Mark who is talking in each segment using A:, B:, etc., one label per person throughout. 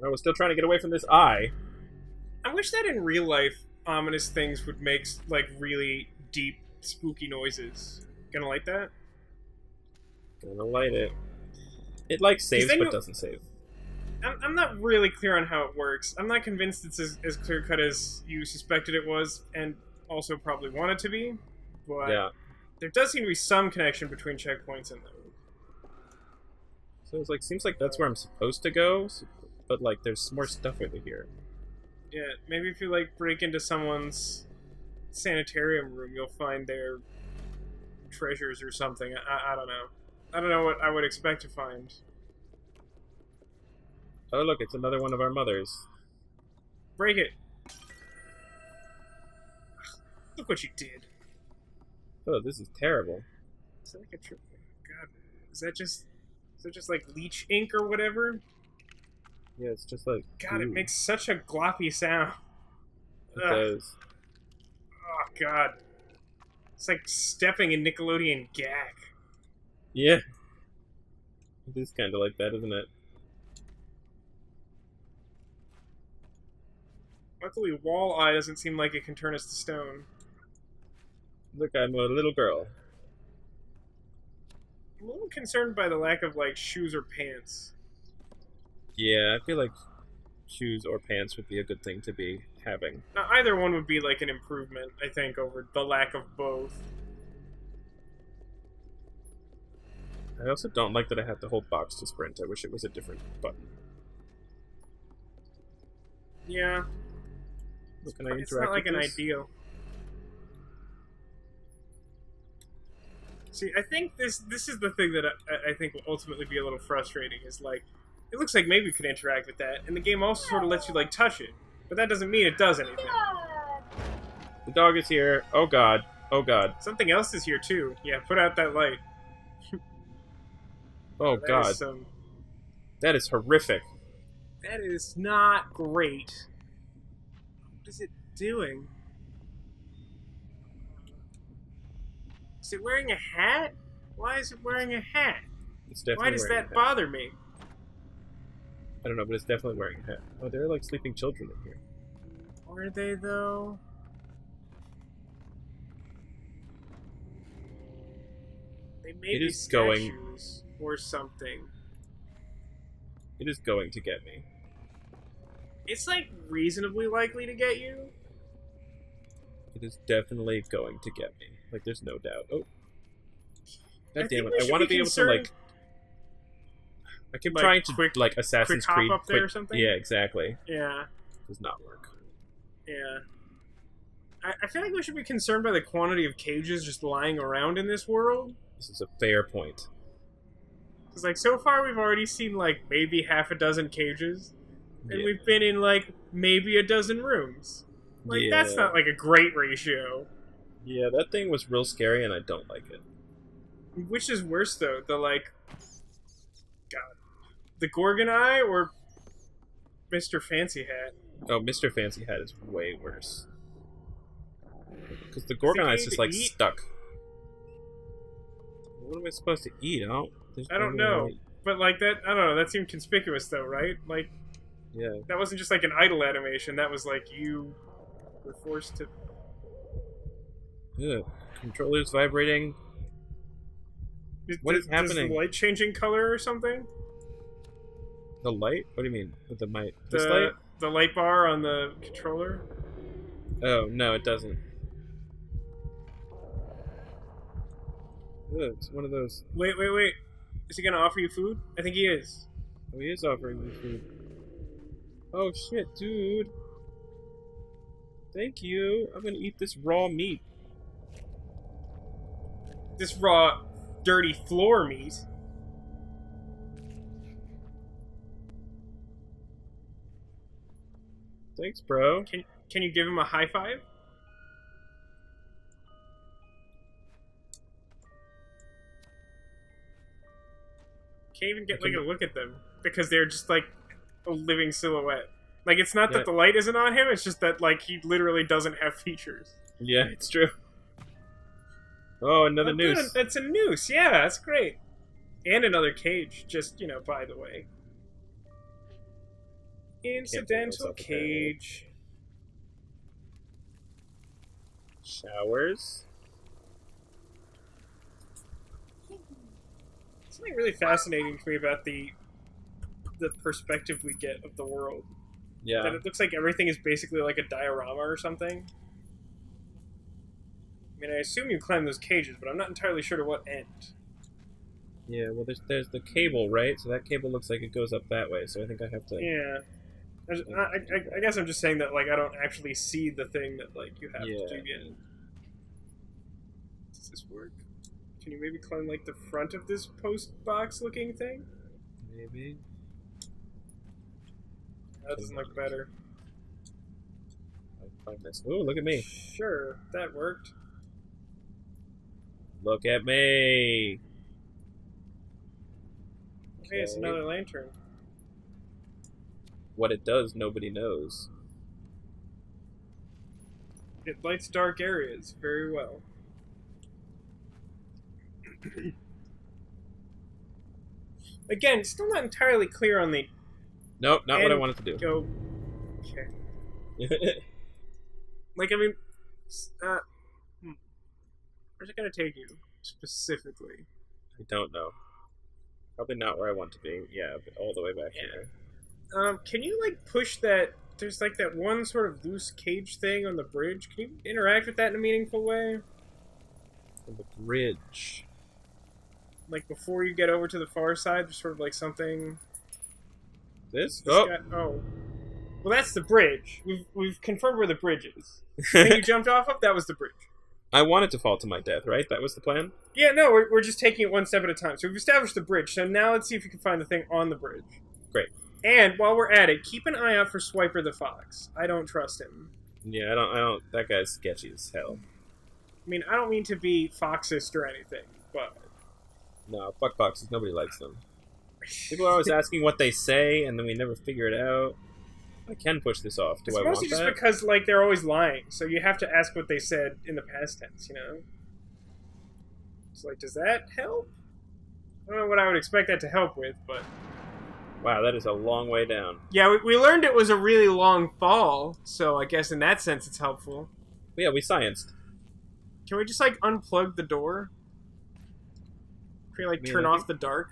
A: I was still trying to get away from this eye.
B: I wish that in real life, ominous things would make, like, really deep, spooky noises. Gonna light that?
A: Gonna light it. It, like, saves
B: then
A: but
B: you-
A: doesn't save.
B: I'm not really clear on how it works. I'm not convinced it's as clear-cut as you suspected it was, and also probably want it to be. But
A: Yeah.
B: there does seem to be some connection between checkpoints and them.
A: So it's like, seems like that's where I'm supposed to go, but, like, there's more stuff over here.
B: Yeah, maybe if you, like, break into someone's sanitarium room, you'll find their treasures or something. I don't know. I don't know what I would expect to find.
A: Oh, look, it's another one of our mothers.
B: Break it. Look what you did.
A: Oh, this is terrible.
B: Is that like a trip? God, is that just like leech ink or whatever?
A: Yeah, it's just like...
B: God, it
A: ooh,
B: makes such a gloppy sound.
A: It
B: Ugh.
A: does.
B: Oh God, it's like stepping in Nickelodeon gag.
A: Yeah. It is kind of like that, isn't it?
B: Luckily, Wall-Eye doesn't seem like it can turn us to stone.
A: Look, I'm a little girl.
B: I'm a little concerned by the lack of, like, shoes or pants.
A: Yeah, I feel like shoes or pants would be a good thing to be having.
B: Now, either one would be, like, an improvement, I think, over the lack of both.
A: I also don't like that I have to hold box to sprint. I wish it was a different button.
B: Yeah.
A: Can I
B: It's
A: interact
B: not like
A: with
B: an
A: this?
B: ideal. See, I think this is the thing that I think will ultimately be a little frustrating. Is like, it looks like maybe you could interact with that, and the game also sort of lets you like touch it, but that doesn't mean it does anything.
A: The dog is here. Oh god. Oh god.
B: Something else is here too. Yeah, put out that light.
A: Oh
B: That
A: god.
B: is
A: That is horrific.
B: that is not great. What is it doing? Is it wearing a hat? Why is it wearing a hat?
A: It's definitely
B: Why does
A: wearing
B: that
A: a hat.
B: bother me?
A: I don't know, but it's definitely wearing a hat. Oh, there are like sleeping children in here.
B: Are they though? They may
A: It
B: be
A: is going-
B: statues or something.
A: It is going to get me.
B: It's like reasonably likely to get you.
A: It is definitely going to get me. Like, there's no doubt. Oh.
B: I
A: God
B: think
A: damn it.
B: we
A: I
B: should
A: want to
B: be
A: be able to, like...
B: concerned-
A: I keep
B: Like,
A: trying to,
B: quick-
A: like, Assassin's
B: hop
A: Creed...
B: up there or something?
A: Yeah, exactly.
B: Yeah,
A: Does not work.
B: yeah. I feel like we should be concerned by the quantity of cages just lying around in this world.
A: This is a fair point.
B: Because, like, so far we've already seen, like, maybe half a dozen cages. And
A: Yeah.
B: we've been in, like, maybe a dozen rooms. Like, that's
A: Yeah.
B: not, like, a great ratio.
A: Yeah, that thing was real scary, and I don't like it.
B: Which is worse, though? The, like... God. The Gorgon Eye or Mr. Fancy Hat?
A: Oh, Mr. Fancy Hat is way worse. Because the Gorgon Eye is just, like,
B: eat?
A: stuck. What am I supposed to eat? There's
B: I don't
A: no
B: know.
A: way.
B: But, like, that... I don't know. That seemed conspicuous, though, right? Like,
A: Yeah.
B: that wasn't just, like, an idle animation. That was, like, you were forced to...
A: Ugh. Controller's vibrating. What is
B: Does
A: happening?
B: the light changing color or something?
A: The light? What do you mean? With the mic?
B: The,
A: This light?
B: the light bar on the controller?
A: Oh, no, it doesn't. Ugh, it's one of those...
B: Wait. Is he gonna offer you food? I think he is.
A: Oh, he is offering me food. Oh, shit, dude. Thank you. I'm gonna eat this raw meat.
B: This raw, dirty floor meat.
A: Thanks, bro.
B: Can you give him a high five? Can't even get like a look at them because they're just like a living silhouette. Like it's not
A: Yeah.
B: that the light isn't on him; it's just that like he literally doesn't have features.
A: Yeah, it's true. Oh, another
B: Oh,
A: noose.
B: good, that's a noose. Yeah, that's great. And another cage. Just by the way. Incidental cage.
A: Showers.
B: Something really fascinating to me about the perspective we get of the world.
A: Yeah.
B: That it looks like everything is basically like a diorama or something. I mean, I assume you climb those cages, but I'm not entirely sure to what end.
A: Yeah, well, there's the cable, right? So that cable looks like it goes up that way, so I think I have to...
B: Yeah. I guess I'm just saying that, like, I don't actually see the thing that, like, you have to do yet. Does this work? Can you maybe climb, like, the front of this post box looking thing?
A: Maybe.
B: That doesn't look better.
A: I'll climb this. Ooh, look at me.
B: Sure, that worked.
A: Look at me.
B: Okay, it's another lantern.
A: What it does, nobody knows.
B: It lights dark areas very well. Again, still not entirely clear on the...
A: Nope, not what I wanted to do.
B: Go. Okay. Like, I mean... where's it gonna take you, specifically?
A: I don't know. Probably not where I want to be. Yeah, but all the way back here.
B: Can you, like, push that... There's, like, that one sort of loose cage thing on the bridge. Can you interact with that in a meaningful way?
A: On the bridge.
B: Like, before you get over to the far side, there's sort of, like, something...
A: This? Oh!
B: Oh. Well, that's the bridge. We've confirmed where the bridge is. The thing you jumped off of, that was the bridge.
A: I wanted to fall to my death, right? That was the plan?
B: Yeah, no, we're just taking it one step at a time. So we've established the bridge, so now let's see if you can find the thing on the bridge.
A: Great.
B: And while we're at it, keep an eye out for Swiper the Fox. I don't trust him.
A: Yeah, I don't, that guy's sketchy as hell.
B: I mean, I don't mean to be Foxist or anything, but...
A: No, fuck Foxes, nobody likes them. People are always asking what they say, and then we never figure it out. I can push this off. Do I want that?
B: It's mostly just because, like, they're always lying, so you have to ask what they said in the past tense, you know? It's like, does that help? I don't know what I would expect that to help with, but...
A: Wow, that is a long way down.
B: Yeah, we learned it was a really long fall, so I guess in that sense it's helpful.
A: But yeah, we scienced.
B: Can we just, like, unplug the door? Can we, like, turn off the dark?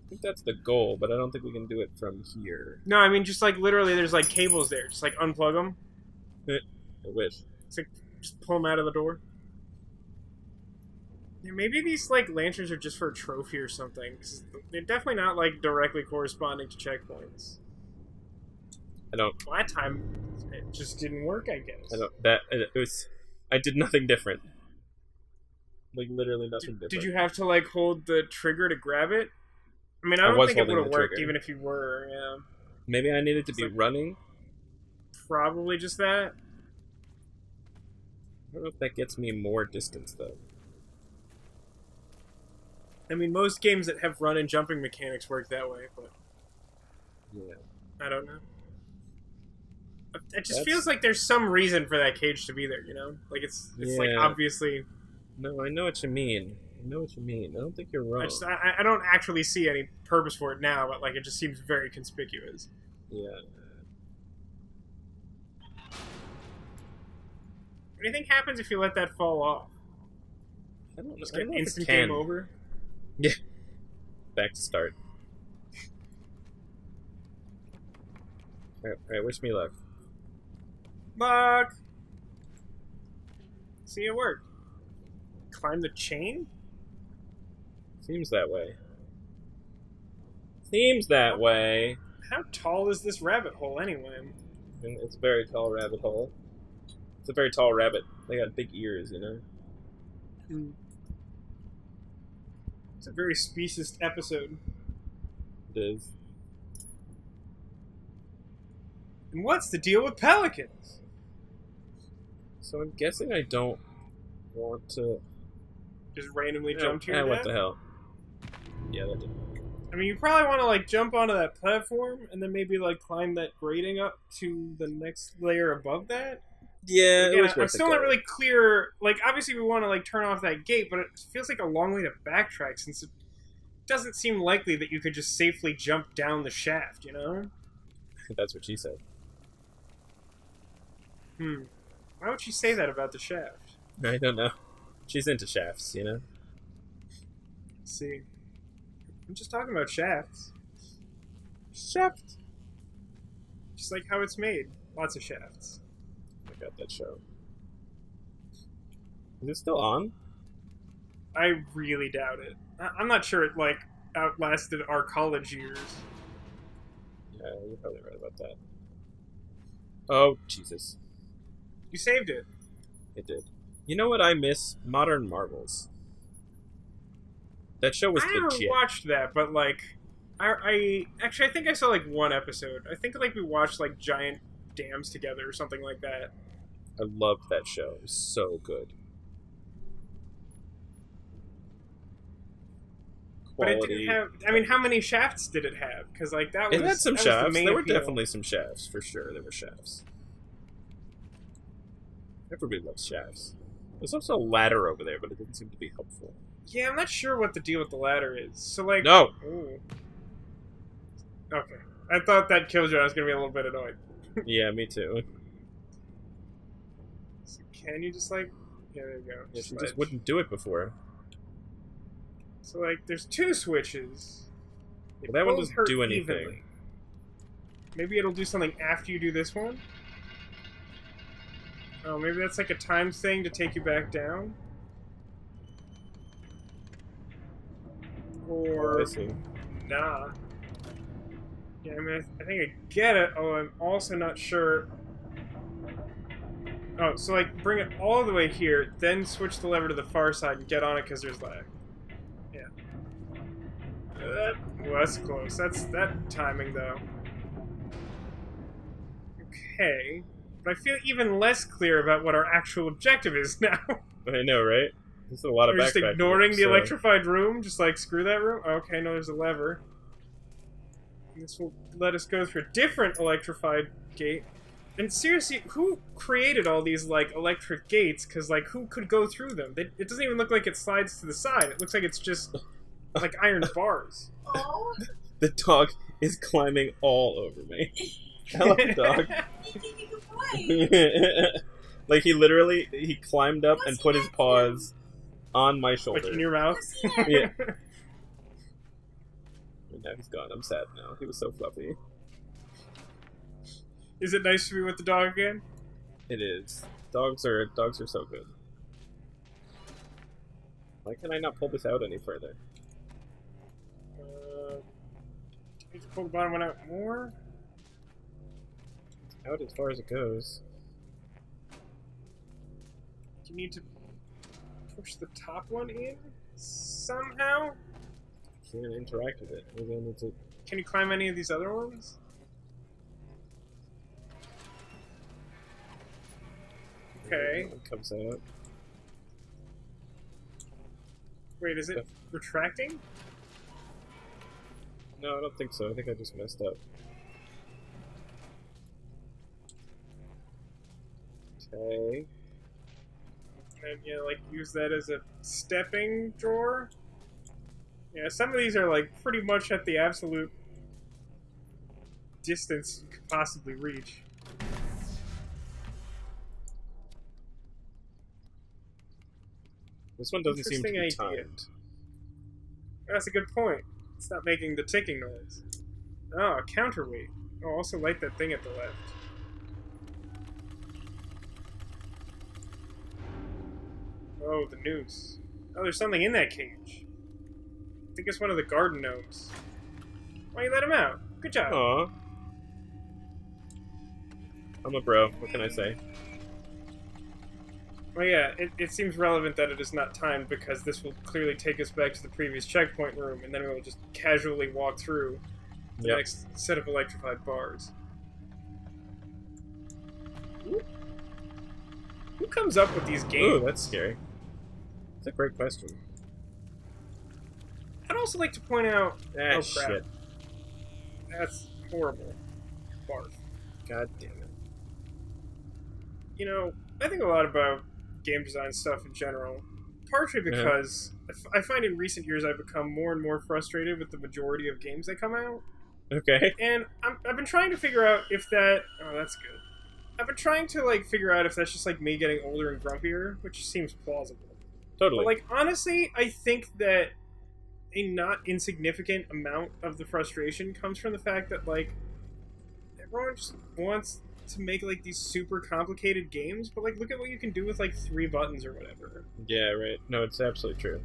A: I think that's the goal, but I don't think we can do it from here.
B: No, I mean, just, like, literally there's, like, cables there. Just, like, unplug them.
A: I wish.
B: It's like, just pull them out of the door. Yeah, maybe these, like, lanterns are just for a trophy or something. 'Cause they're definitely not, like, directly corresponding to checkpoints.
A: I don't...
B: Well, that time, it just didn't work, I guess.
A: I don't... It was... I did nothing different. Like, literally nothing different.
B: Did you have to, like, hold the trigger to grab it? I mean, I don't think it would have worked even if you were, yeah.
A: Maybe I needed to be running?
B: Probably just that.
A: I don't know if that gets me more distance, though.
B: I mean, most games that have run and jumping mechanics work that way, but...
A: Yeah.
B: I don't know. It just feels like there's some reason for that cage to be there, you know? Like, it's like, obviously...
A: No, I know what you mean. I know what you mean. I don't think you're wrong.
B: I don't actually see any purpose for it now, but, like, it just seems very conspicuous.
A: Yeah.
B: What do you think happens if you let that fall off?
A: I don't know.
B: Just get instant game over?
A: Yeah. Back to start. Alright, wish me luck.
B: Luck! See, it worked. Climb the chain?
A: Seems that way. Seems that way.
B: How tall is this rabbit hole, anyway?
A: It's a very tall rabbit hole. It's a very tall rabbit. They got big ears, you know?
B: Hmm. It's a very speciest episode.
A: It is.
B: And what's the deal with pelicans?
A: So I'm guessing I don't want to...
B: Just randomly jump to your death?
A: What the hell? Yeah, that didn't work.
B: I mean, you probably want to, like, jump onto that platform and then maybe, like, climb that grating up to the next layer above that.
A: Yeah,
B: Again, I'm still not really clear. Like, obviously we want to, like, turn off that gate, but it feels like a long way to backtrack since it doesn't seem likely that you could just safely jump down the shaft, you know?
A: That's what she said.
B: Why would she say that about the shaft?
A: I don't know. She's into shafts, you know?
B: Let's see. I'm just talking about shafts.
A: Shaft!
B: Just like how it's made. Lots of shafts.
A: I got that show. Is it still on?
B: I really doubt it. I'm not sure it, like, outlasted our college years.
A: Yeah, you're probably right about that. Oh, Jesus.
B: You saved it.
A: It did. You know what I miss? Modern Marvels. That show was
B: I never
A: legit.
B: watched that, but, like, I think I saw, like, one episode. I think, like, we watched, like, giant dams together or something like that.
A: I loved that show. It was so good.
B: But it didn't have... I mean, how many shafts did it have? Because, like, that was...
A: It had some
B: that was
A: shafts.
B: the main
A: There were
B: appeal.
A: definitely some shafts, for sure. There were shafts. Everybody loves shafts. There's also a ladder over there, but it didn't seem to be helpful.
B: Yeah, I'm not sure what the deal with the ladder is. So, like...
A: No!
B: Ooh. Okay. I thought that killjoy was going to be a little bit annoyed.
A: Yeah, me too.
B: So can you just, like... Yeah, there you go.
A: Yeah, she just wouldn't do it before.
B: So, like, there's two switches.
A: Well, that one
B: both
A: doesn't
B: hurt
A: do anything.
B: evenly. Maybe it'll do something after you do this one? Oh, maybe that's like a time thing to take you back down? Or...
A: I see.
B: Nah. Yeah, I mean, I think I get it. Oh, I'm also not sure... Oh, so, like, bring it all the way here, then switch the lever to the far side and get on it because there's lag. Yeah. Well, that's close. That's that timing, though. Okay. But I feel even less clear about what our actual objective is now.
A: I know, right? There's a lot of
B: We're just
A: backtracking,
B: ignoring the
A: so-
B: electrified room, just like, screw that room? Okay, no, there's a lever. This will let us go through a different electrified gate. And seriously, who created all these, like, electric gates? Because, like, who could go through them? It doesn't even look like it slides to the side. It looks like it's just, like, iron bars.
C: Oh,
A: The dog is climbing all over me. Hello, dog.
C: making a complaint.
A: Like, he climbed up and put his paws on my shoulder.
B: Like in your mouth?
A: Yeah. And now he's gone. I'm sad now. He was so fluffy.
B: Is it nice to be with the dog again?
A: It is. Dogs are so good. Why can I not pull this out any further?
B: Need to pull the bottom one out more?
A: Out as far as it goes.
B: You need to push the top one in somehow?
A: Can't interact with it. Maybe I need to.
B: Can you climb any of these other ones? Okay.
A: One comes out.
B: Wait, is it retracting?
A: No, I don't think so. I think I just messed up. Okay.
B: And you like use that as a stepping drawer? Yeah, some of these are like pretty much at the absolute distance you could possibly reach.
A: This one doesn't seem to be
B: Interesting idea.
A: timed.
B: That's a good point. It's not making the ticking noise. Oh, a counterweight. Oh, also light that thing at the left. Oh, the noose. Oh, there's something in that cage. I think it's one of the garden gnomes. Why you let him out? Good job.
A: Aw. I'm a bro. What can I say?
B: Well, yeah, it seems relevant that it is not timed because this will clearly take us back to the previous checkpoint room, and then we will just casually walk through the
A: Yep.
B: next set of electrified bars. Who comes up with these games?
A: Ooh, that's scary. That's a great question.
B: I'd also like to point out...
A: Ah,
B: oh, crap.
A: shit.
B: That's horrible. Barf.
A: God damn it.
B: You know, I think a lot about game design stuff in general. Partially because I find in recent years I've become more and more frustrated with the majority of games that come out.
A: Okay.
B: And I've been trying to figure out if that... Oh, that's good. I've been trying to, like, figure out if that's just, like, me getting older and grumpier, which seems plausible.
A: Totally.
B: But, like, honestly, I think that a not insignificant amount of the frustration comes from the fact that, like, everyone just wants to make, like, these super complicated games, but, like, look at what you can do with, like, 3 buttons or whatever.
A: Yeah, right. No, it's absolutely true.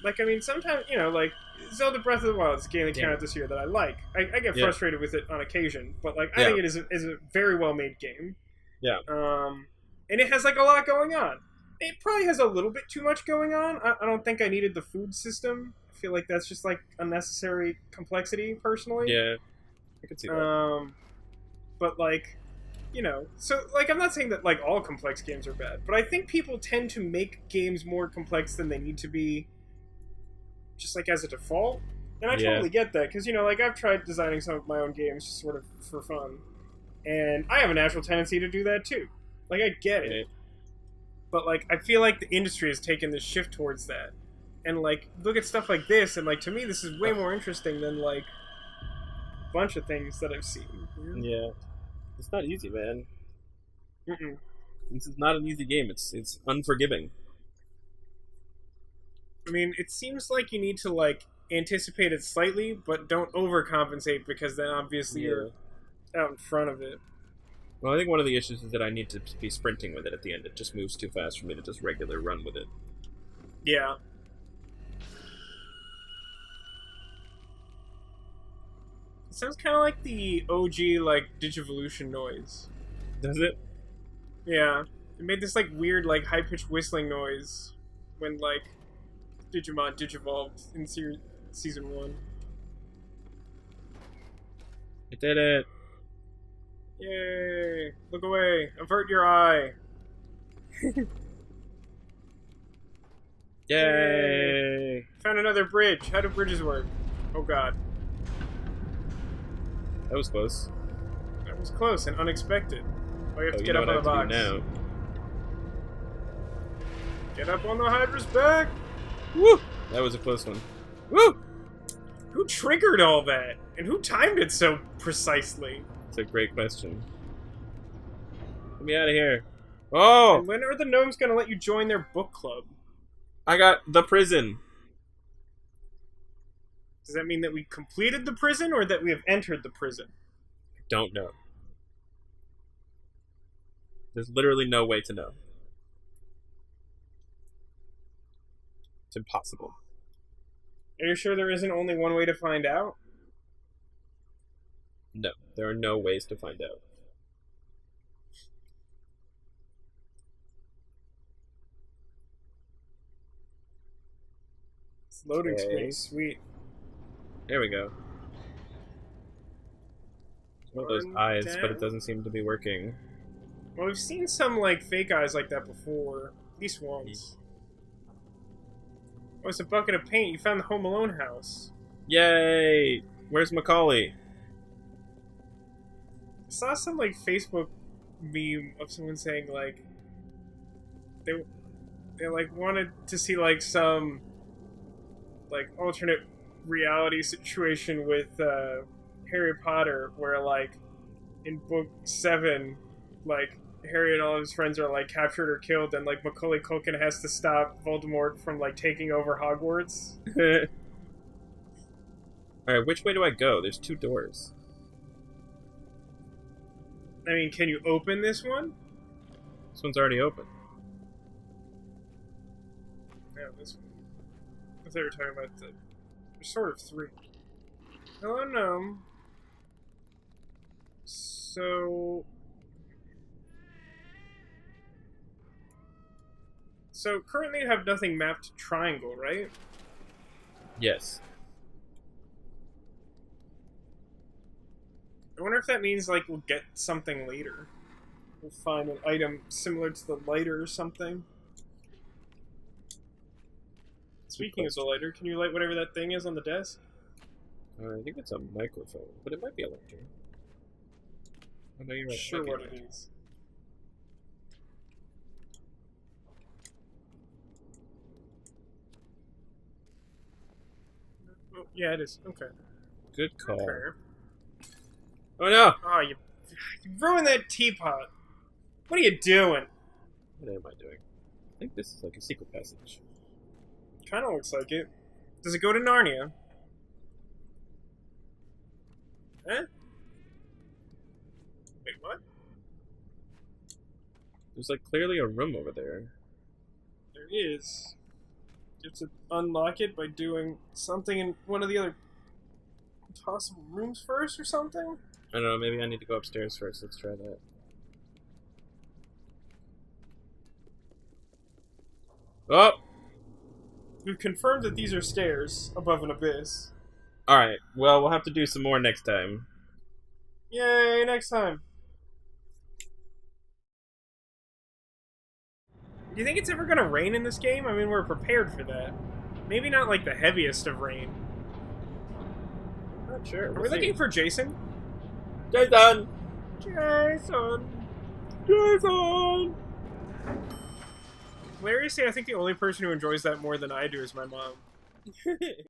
B: Like, I mean, sometimes, you know, like, Zelda Breath of the Wild is a game that came out this year that I like. I get frustrated with it on occasion, but, like, I think it is a very well-made game.
A: Yeah.
B: And it has, like, a lot going on. It probably has a little bit too much going on. I don't think I needed the food system. I feel like that's just, like, unnecessary complexity, personally.
A: Yeah. I can see that.
B: But, like, you know, so, like, I'm not saying that, like, all complex games are bad, but I think people tend to make games more complex than they need to be, just, like, as a default. And I totally get that, because, you know, like, I've tried designing some of my own games just sort of for fun. And I have a natural tendency to do that, too. Like, I get it. But, like, I feel like the industry has taken this shift towards that. And, like, look at stuff like this, and, like, to me, this is way more interesting than, like, a bunch of things that I've seen.
A: Yeah. It's not easy, man.
B: Mm-mm.
A: This is not an easy game. It's unforgiving.
B: I mean, it seems like you need to, like, anticipate it slightly, but don't overcompensate, because then obviously you're out in front of it.
A: Well, I think one of the issues is that I need to be sprinting with it at the end. It just moves too fast for me to just regular run with it.
B: Yeah. It sounds kind of like the OG, like, Digivolution noise.
A: Does it?
B: Yeah. It made this, like, weird, like, high-pitched whistling noise when, like, Digimon digivolved in Season 1.
A: I did it!
B: Yay! Look away! Avert your eye!
A: Yay!
B: Found another bridge. How do bridges work? Oh god.
A: That was close.
B: That was close and unexpected. Oh, you have to get up on the
A: what I have
B: box.
A: to do now.
B: Get up on the Hydra's back!
A: Woo! That was a close one. Woo!
B: Who triggered all that? And who timed it so precisely?
A: That's a great question. Get me out of here. Oh!
B: And when are the gnomes gonna let you join their book club?
A: I got the prison.
B: Does that mean that we completed the prison, or that we have entered the prison?
A: Don't know. There's literally no way to know. It's impossible.
B: Are you sure there isn't only one way to find out?
A: No, there are no ways to find out.
B: This loading screen, sweet.
A: There we go. One of those eyes, but it doesn't seem to be working.
B: Well, we've seen some, like, fake eyes like that before. At least once. Oh, it's a bucket of paint. You found the Home Alone house.
A: Yay! Where's Macaulay?
B: I saw some, like, Facebook meme of someone saying, like, they like, wanted to see, like, some, like, alternate reality situation with, Harry Potter, where, like, in book 7, like, Harry and all of his friends are, like, captured or killed, and, like, Macaulay Culkin has to stop Voldemort from, like, taking over Hogwarts.
A: Alright, which way do I go? There's 2 doors.
B: I mean, can you open this one?
A: This one's already open.
B: Yeah, this one. I thought you were talking about the... There's sort of 3. Hello, gnome. So currently you have nothing mapped to triangle, right?
A: Yes.
B: I wonder if that means, like, we'll get something later. We'll find an item similar to the lighter or something. Speaking of the lighter, can you light whatever that thing is on the desk?
A: I think it's a microphone, but it might be a lighter. Oh, no, you're right.
B: Sure what it is. Oh, Yeah, it is. Okay.
A: Good call.
B: Okay.
A: Oh no!
B: Oh, you ruined that teapot. What are you doing?
A: What am I doing? I think this is like a secret passage.
B: Kind of looks like it. Does it go to Narnia? Eh? Wait, what?
A: There's like clearly a room over there.
B: There is. You have to unlock it by doing something in one of the other possible rooms first or something?
A: I don't know, maybe I need to go upstairs first. Let's try that. Oh!
B: We've confirmed that these are stairs above an abyss.
A: Alright, well, we'll have to do some more next time.
B: Yay, next time. Do you think it's ever gonna rain in this game? I mean, we're prepared for that. Maybe not like the heaviest of rain.
A: Not sure.
B: Are we looking for Jason?
A: Jason!
B: Jason!
A: Jason!
B: Hilariously, I think the only person who enjoys that more than I do is my mom.